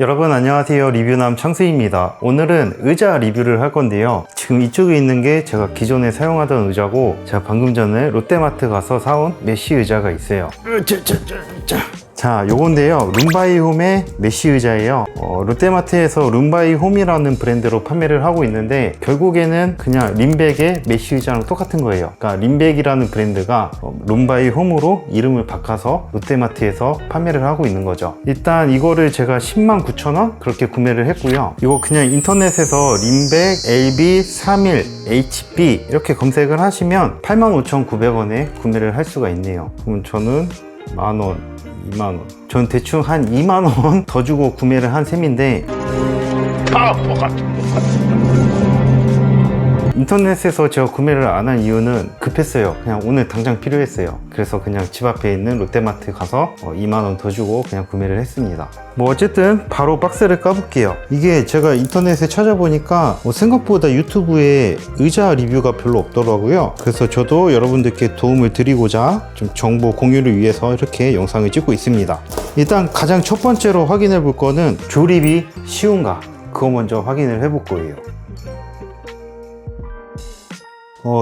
여러분 안녕하세요. 리뷰남 창수입니다. 오늘은 의자 리뷰를 할 건데요. 지금 이쪽에 있는 게 제가 기존에 사용하던 의자고, 제가 방금 전에 롯데마트 가서 사온 메쉬 의자가 있어요. 자, 요건데요. 룸바이홈의 메쉬 의자예요. 롯데마트에서 룸바이홈이라는 브랜드로 판매를 하고 있는데, 결국에는 그냥 린백의 메쉬 의자랑 똑같은 거예요. 그러니까 린백이라는 브랜드가 룸바이홈으로 이름을 바꿔서 롯데마트에서 판매를 하고 있는 거죠. 일단 이거를 제가 109,000원 그렇게 구매를 했고요. 이거 그냥 인터넷에서 린백 LB31 HB 이렇게 검색을 하시면 85,900원에 구매를 할 수가 있네요. 그럼 저는 만원, 2만원. 전 대충 한 2만원 더 주고 구매를 한 셈인데, 인터넷에서 제가 구매를 안 한 이유는 급했어요. 그냥 오늘 당장 필요했어요. 그래서 그냥 집 앞에 있는 롯데마트 가서 2만원 더 주고 그냥 구매를 했습니다. 뭐 어쨌든 바로 박스를 까볼게요. 이게 제가 인터넷에 찾아보니까 생각보다 유튜브에 의자 리뷰가 별로 없더라고요. 그래서 저도 여러분들께 도움을 드리고자 좀 정보 공유를 위해서 이렇게 영상을 찍고 있습니다. 일단 가장 첫 번째로 확인해 볼 거는 조립이 쉬운가, 그거 먼저 확인을 해볼 거예요.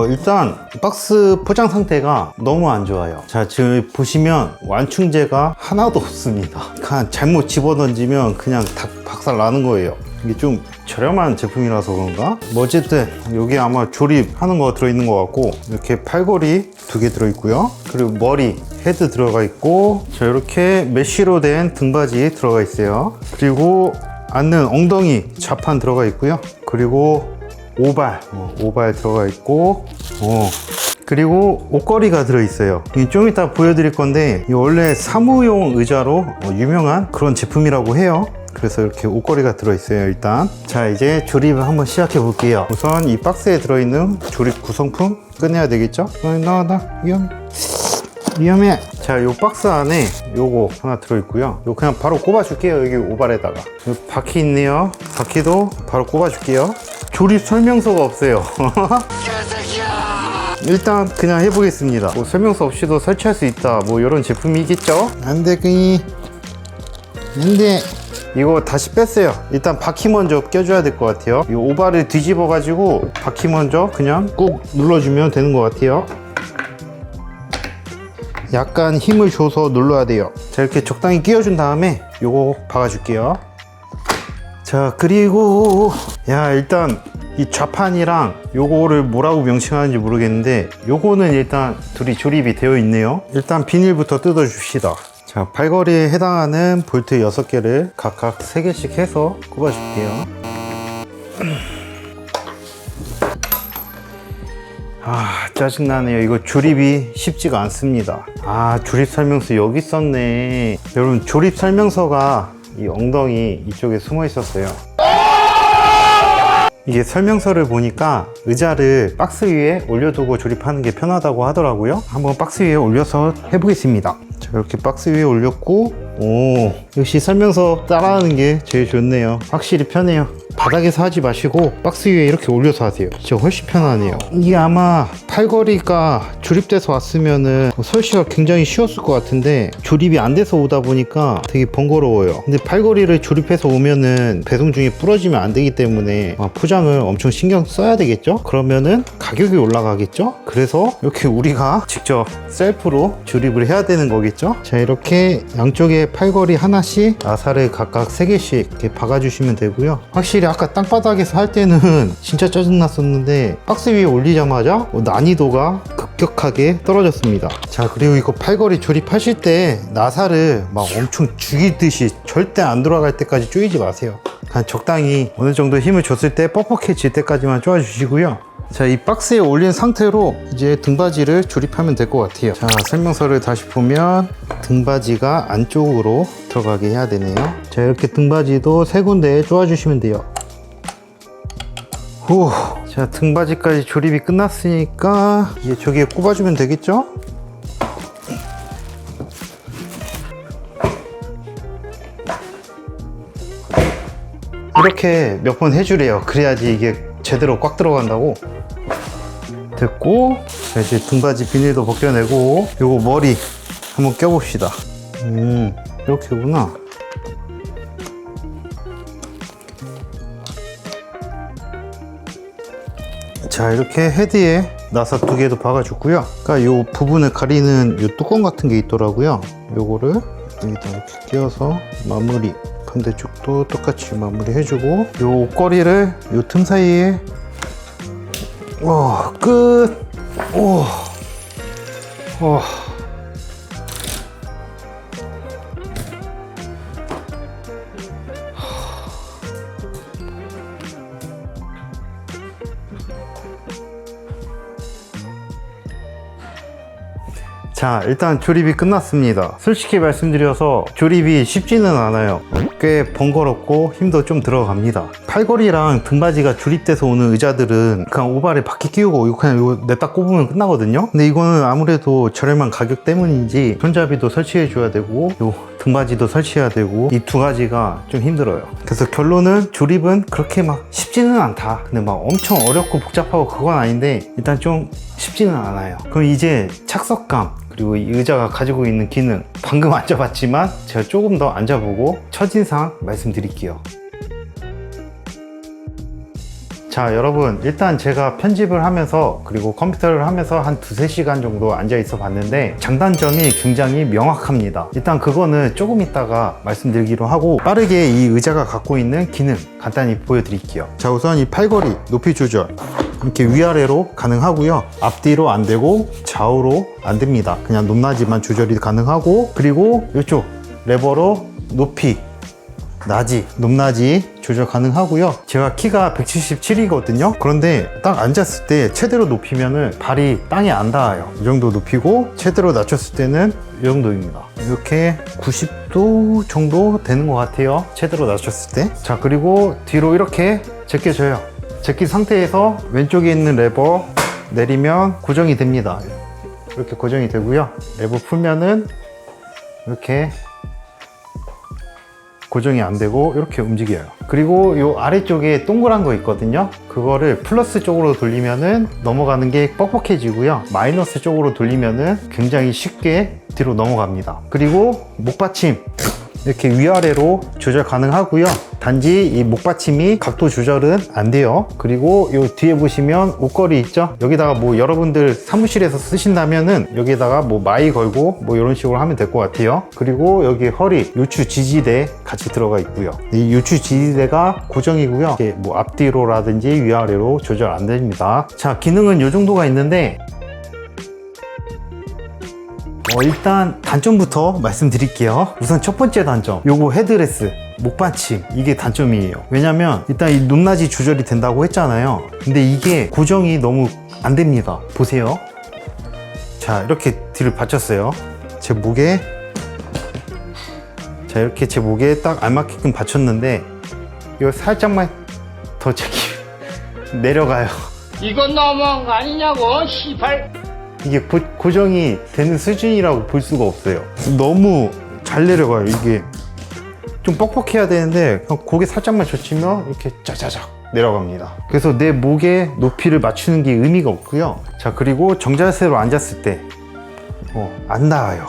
일단 박스 포장 상태가 너무 안 좋아요. 자, 지금 보시면 완충제가 하나도 없습니다. 그냥 잘못 집어던지면 그냥 다 박살 나는 거예요. 이게 좀 저렴한 제품이라서 그런가? 뭐 어쨌든 여기 아마 조립하는 거 들어있는 것 같고, 이렇게 팔걸이 2개 들어있고요. 그리고 머리 헤드 들어가 있고, 자, 이렇게 메쉬로 된 등받이 들어가 있어요. 그리고 앉는 엉덩이 좌판 들어가 있고요. 그리고 오발 들어가 있고, 그리고 옷걸이가 들어있어요. 좀 이따 보여드릴 건데, 원래 사무용 의자로 유명한 그런 제품이라고 해요. 그래서 이렇게 옷걸이가 들어있어요. 일단 자, 이제 조립을 한번 시작해 볼게요. 우선 이 박스에 들어있는 조립 구성품 꺼내야 되겠죠? 나 위험해. 자, 요 박스 안에 요거 하나 들어있고요. 요 그냥 바로 꼽아줄게요. 여기 오발에다가 바퀴 있네요. 바퀴도 바로 꼽아줄게요. 조립 설명서가 없어요. 일단 그냥 해보겠습니다. 뭐 설명서 없이도 설치할 수 있다, 뭐 이런 제품이겠죠? 안돼, 안돼. 이거 다시 뺐어요. 일단 바퀴 먼저 껴줘야 될 것 같아요. 이 오발을 뒤집어 가지고 바퀴 먼저 그냥 꾹 눌러주면 되는 것 같아요. 약간 힘을 줘서 눌러야 돼요. 자, 이렇게 적당히 끼워준 다음에 요거 박아줄게요. 자, 그리고 일단 이 좌판이랑 요거를 뭐라고 명칭하는지 모르겠는데, 요거는 일단 둘이 조립이 되어 있네요. 일단 비닐부터 뜯어 줍시다. 자, 팔걸이에 해당하는 볼트 6개를 각각 3개씩 해서 꼽아 줄게요. 짜증나네요. 이거 조립이 쉽지가 않습니다. 조립 설명서 여기 있었네. 여러분, 조립 설명서가 이 엉덩이 이쪽에 숨어 있었어요. 이게 설명서를 보니까 의자를 박스 위에 올려두고 조립하는 게 편하다고 하더라고요. 한번 박스 위에 올려서 해보겠습니다. 자, 이렇게 박스 위에 올렸고, 역시 설명서 따라하는 게 제일 좋네요. 확실히 편해요. 바닥에서 하지 마시고 박스 위에 이렇게 올려서 하세요. 진짜 훨씬 편하네요. 이게 아마 팔걸이가 조립돼서 왔으면은 설치가 굉장히 쉬웠을 것 같은데, 조립이 안 돼서 오다 보니까 되게 번거로워요. 근데 팔걸이를 조립해서 오면은 배송 중에 부러지면 안 되기 때문에 포장을 엄청 신경 써야 되겠죠? 그러면은 가격이 올라가겠죠? 그래서 이렇게 우리가 직접 셀프로 조립을 해야 되는 거겠죠? 자, 이렇게 양쪽에 팔걸이 하나씩 나사를 각각 3개씩 이렇게 박아주시면 되고요. 확실히 아까 땅바닥에서 할 때는 진짜 짜증났었는데, 박스 위에 올리자마자 난이도가 급격하게 떨어졌습니다. 자, 그리고 이거 팔걸이 조립하실 때 나사를 막 엄청 죽이듯이 절대 안 돌아갈 때까지 조이지 마세요. 그냥 적당히 어느 정도 힘을 줬을 때 뻑뻑해질 때까지만 조아 주시고요. 자, 이 박스에 올린 상태로 이제 등받이를 조립하면 될 것 같아요. 자, 설명서를 다시 보면 등받이가 안쪽으로 들어가게 해야 되네요. 자, 이렇게 등받이도 3군데에 조아 주시면 돼요. 자, 등받이까지 조립이 끝났으니까 이제 저기에 꼽아주면 되겠죠? 이렇게 몇 번 해주래요. 그래야지 이게 제대로 꽉 들어간다고. 됐고, 자, 이제 등받이 비닐도 벗겨내고, 요거 머리 한번 껴봅시다. 이렇게구나. 자, 이렇게 헤드에 나사 2개도 박아줬고요. 그러니까 이 부분을 가리는 이 뚜껑 같은 게 있더라고요. 요거를 여기다 이렇게 끼워서 마무리, 반대쪽도 똑같이 마무리 해주고, 요 옷걸이를 요 틈 사이에 끝. 자, 일단 조립이 끝났습니다. 솔직히 말씀드려서 조립이 쉽지는 않아요. 꽤 번거롭고 힘도 좀 들어갑니다. 팔걸이랑 등받이가 조립돼서 오는 의자들은 그냥 오발에 바퀴 끼우고 이거 그냥 이거 냅다 꼽으면 끝나거든요. 근데 이거는 아무래도 저렴한 가격 때문인지 손잡이도 설치해 줘야 되고 요 등받이도 설치해야 되고 이 2가지가 좀 힘들어요. 그래서 결론은 조립은 그렇게 막 쉽지는 않다. 근데 막 엄청 어렵고 복잡하고 그건 아닌데 일단 좀 쉽지는 않아요. 그럼 이제 착석감, 그리고 이 의자가 가지고 있는 기능, 방금 앉아봤지만 제가 조금 더 앉아보고 첫인상 말씀드릴게요. 자, 여러분, 일단 제가 편집을 하면서 그리고 컴퓨터를 하면서 한 2-3시간 정도 앉아 있어 봤는데 장단점이 굉장히 명확합니다. 일단 그거는 조금 있다가 말씀드리기로 하고, 빠르게 이 의자가 갖고 있는 기능 간단히 보여드릴게요. 자, 우선 이 팔걸이 높이 조절 이렇게 위아래로 가능하고요. 앞뒤로 안 되고 좌우로 안 됩니다. 그냥 높낮이만 조절이 가능하고, 그리고 이쪽 레버로 높이, 낮이, 높낮이 조절 가능하고요. 제가 키가 177이거든요. 그런데 딱 앉았을 때 최대로 높이면은 발이 땅에 안 닿아요. 이 정도 높이고 최대로 낮췄을 때는 이 정도입니다. 이렇게 90도 정도 되는 것 같아요. 최대로 낮췄을 때. 자, 그리고 뒤로 이렇게 제껴져요. 제낀 상태에서 왼쪽에 있는 레버 내리면 고정이 됩니다. 이렇게 고정이 되고요. 레버 풀면은 이렇게 고정이 안 되고 이렇게 움직여요. 그리고 이 아래쪽에 동그란 거 있거든요. 그거를 플러스 쪽으로 돌리면은 넘어가는 게 뻑뻑해지고요. 마이너스 쪽으로 돌리면은 굉장히 쉽게 뒤로 넘어갑니다. 그리고 목받침 이렇게 위아래로 조절 가능하고요. 단지 이 목받침이 각도 조절은 안 돼요. 그리고 이 뒤에 보시면 옷걸이 있죠? 여기다가 뭐 여러분들 사무실에서 쓰신다면은 여기다가 뭐 마이 걸고 뭐 이런 식으로 하면 될 것 같아요. 그리고 여기 허리 요추 지지대 같이 들어가 있고요. 이 요추 지지대가 고정이고요. 이게 뭐 앞뒤로라든지 위아래로 조절 안 됩니다. 자, 기능은 이 정도가 있는데 일단 단점부터 말씀드릴게요. 우선 첫 번째 단점, 요거 헤드레스, 목받침, 이게 단점이에요. 왜냐면 일단 이 높낮이 조절이 된다고 했잖아요. 근데 이게 고정이 너무 안 됩니다. 보세요. 자, 이렇게 뒤를 받쳤어요. 제 목에, 자, 이렇게 제 목에 딱 알맞게끔 받쳤는데 이거 살짝만 더 내려가요. 이건 너무한 거 아니냐고, 시발. 이게 고정이 되는 수준이라고 볼 수가 없어요. 너무 잘 내려가요. 이게 좀 뻑뻑해야 되는데 그냥 고개 살짝만 젖히면 이렇게 짜자작 내려갑니다. 그래서 내 목의 높이를 맞추는 게 의미가 없고요. 자, 그리고 정자세로 앉았을 때 안 닿아요.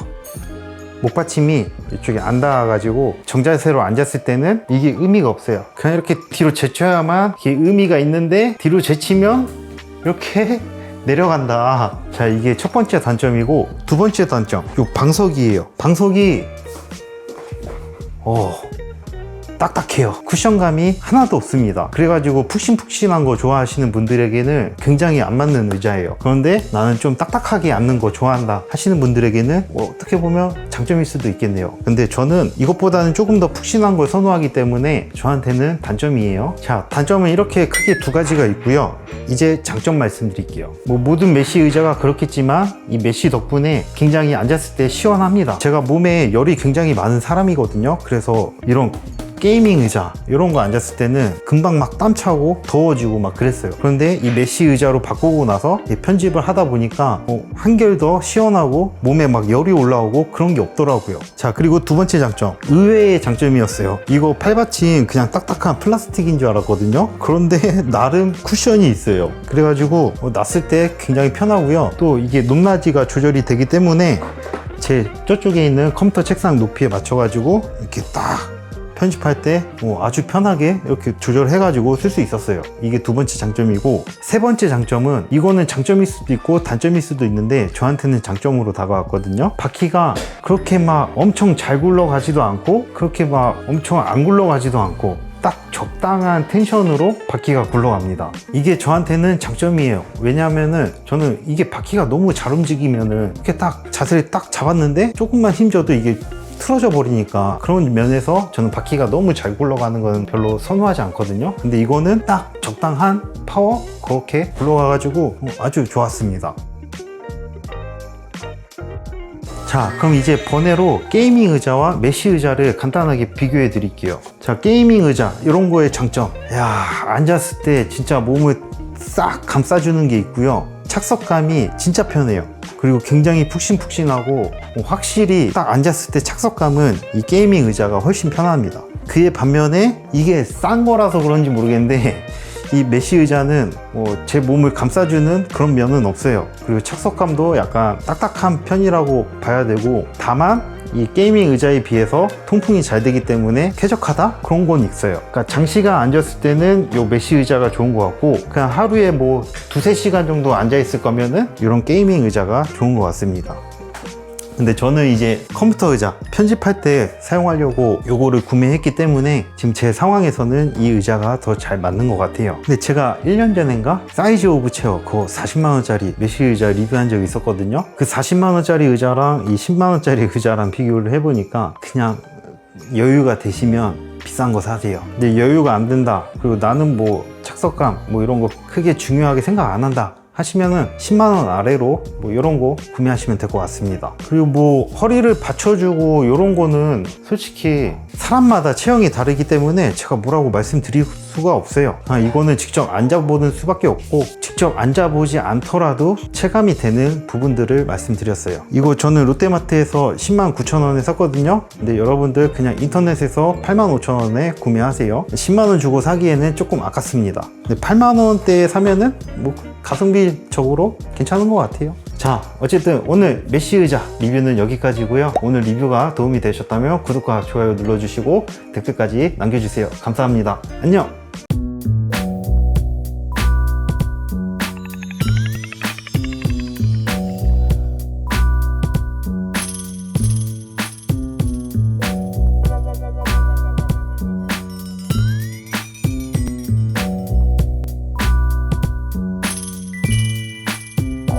목받침이 이쪽에 안 닿아가지고 정자세로 앉았을 때는 이게 의미가 없어요. 그냥 이렇게 뒤로 제쳐야만 이게 의미가 있는데 뒤로 제치면 이렇게 내려간다. 자, 이게 첫 번째 단점이고, 두 번째 단점, 요 방석이에요. 방석이 딱딱해요. 쿠션감이 하나도 없습니다. 그래가지고 푹신푹신한 거 좋아하시는 분들에게는 굉장히 안 맞는 의자예요. 그런데 나는 좀 딱딱하게 앉는 거 좋아한다 하시는 분들에게는 어떻게 보면 장점일 수도 있겠네요. 근데 저는 이것보다는 조금 더 푹신한 걸 선호하기 때문에 저한테는 단점이에요. 자, 단점은 이렇게 크게 2가지가 있고요. 이제 장점 말씀드릴게요. 뭐 모든 메쉬 의자가 그렇겠지만 이 메쉬 덕분에 굉장히 앉았을 때 시원합니다. 제가 몸에 열이 굉장히 많은 사람이거든요. 그래서 이런 게이밍 의자 이런 거 앉았을 때는 금방 막 땀 차고 더워지고 막 그랬어요. 그런데 이 메쉬 의자로 바꾸고 나서 편집을 하다 보니까 한결 더 시원하고 몸에 막 열이 올라오고 그런 게 없더라고요. 자, 그리고 두 번째 장점, 의외의 장점이었어요. 이거 팔받침 그냥 딱딱한 플라스틱인 줄 알았거든요. 그런데 나름 쿠션이 있어요. 그래가지고 놨을 때 굉장히 편하고요. 또 이게 높낮이가 조절이 되기 때문에 제 저쪽에 있는 컴퓨터 책상 높이에 맞춰가지고 이렇게 딱 편집할 때 아주 편하게 이렇게 조절해가지고 쓸 수 있었어요. 이게 두 번째 장점이고, 세 번째 장점은 이거는 장점일 수도 있고 단점일 수도 있는데 저한테는 장점으로 다가왔거든요. 바퀴가 그렇게 막 엄청 잘 굴러가지도 않고 그렇게 막 엄청 안 굴러가지도 않고 딱 적당한 텐션으로 바퀴가 굴러갑니다. 이게 저한테는 장점이에요. 왜냐하면은 저는 이게 바퀴가 너무 잘 움직이면은 이렇게 딱 자세를 딱 잡았는데 조금만 힘줘도 이게 틀어져 버리니까, 그런 면에서 저는 바퀴가 너무 잘 굴러가는 건 별로 선호하지 않거든요. 근데 이거는 딱 적당한 파워 그렇게 굴러가가지고 아주 좋았습니다. 자, 그럼 이제 번외로 게이밍 의자와 메쉬 의자를 간단하게 비교해 드릴게요. 자, 게이밍 의자 이런 거의 장점, 앉았을 때 진짜 몸을 싹 감싸주는 게 있고요. 착석감이 진짜 편해요. 그리고 굉장히 푹신푹신하고 확실히 딱 앉았을 때 착석감은 이 게이밍 의자가 훨씬 편합니다. 그에 반면에 이게 싼 거라서 그런지 모르겠는데 이 메쉬 의자는 제 몸을 감싸주는 그런 면은 없어요. 그리고 착석감도 약간 딱딱한 편이라고 봐야 되고, 다만 이 게이밍 의자에 비해서 통풍이 잘 되기 때문에 쾌적하다? 그런 건 있어요. 그러니까 장시간 앉았을 때는 이 메쉬 의자가 좋은 것 같고, 그냥 하루에 뭐 2-3시간 정도 앉아 있을 거면은 이런 게이밍 의자가 좋은 것 같습니다. 근데 저는 이제 컴퓨터 의자 편집할 때 사용하려고 요거를 구매했기 때문에 지금 제 상황에서는 이 의자가 더 잘 맞는 것 같아요. 근데 제가 1년 전인가 사이즈 오브 체어 그거 40만원짜리 메쉬 의자 리뷰한 적이 있었거든요. 그 40만원짜리 의자랑 이 10만원짜리 의자랑 비교를 해보니까 그냥 여유가 되시면 비싼 거 사세요. 근데 여유가 안 된다, 그리고 나는 뭐 착석감 뭐 이런 거 크게 중요하게 생각 안 한다 하시면은 10만원 아래로 뭐 이런 거 구매하시면 될 것 같습니다. 그리고 뭐 허리를 받쳐주고 이런 거는 솔직히 사람마다 체형이 다르기 때문에 제가 뭐라고 말씀드릴 수가 없어요. 이거는 직접 앉아보는 수밖에 없고, 직접 앉아보지 않더라도 체감이 되는 부분들을 말씀드렸어요. 이거 저는 롯데마트에서 109,000원에 샀거든요. 근데 여러분들 그냥 인터넷에서 85,000원에 구매하세요. 10만원 주고 사기에는 조금 아깝습니다. 근데 8만원대에 사면은 뭐 가성비적으로 괜찮은 것 같아요. 자, 어쨌든 오늘 메쉬 의자 리뷰는 여기까지고요. 오늘 리뷰가 도움이 되셨다면 구독과 좋아요 눌러주시고 댓글까지 남겨주세요. 감사합니다. 안녕.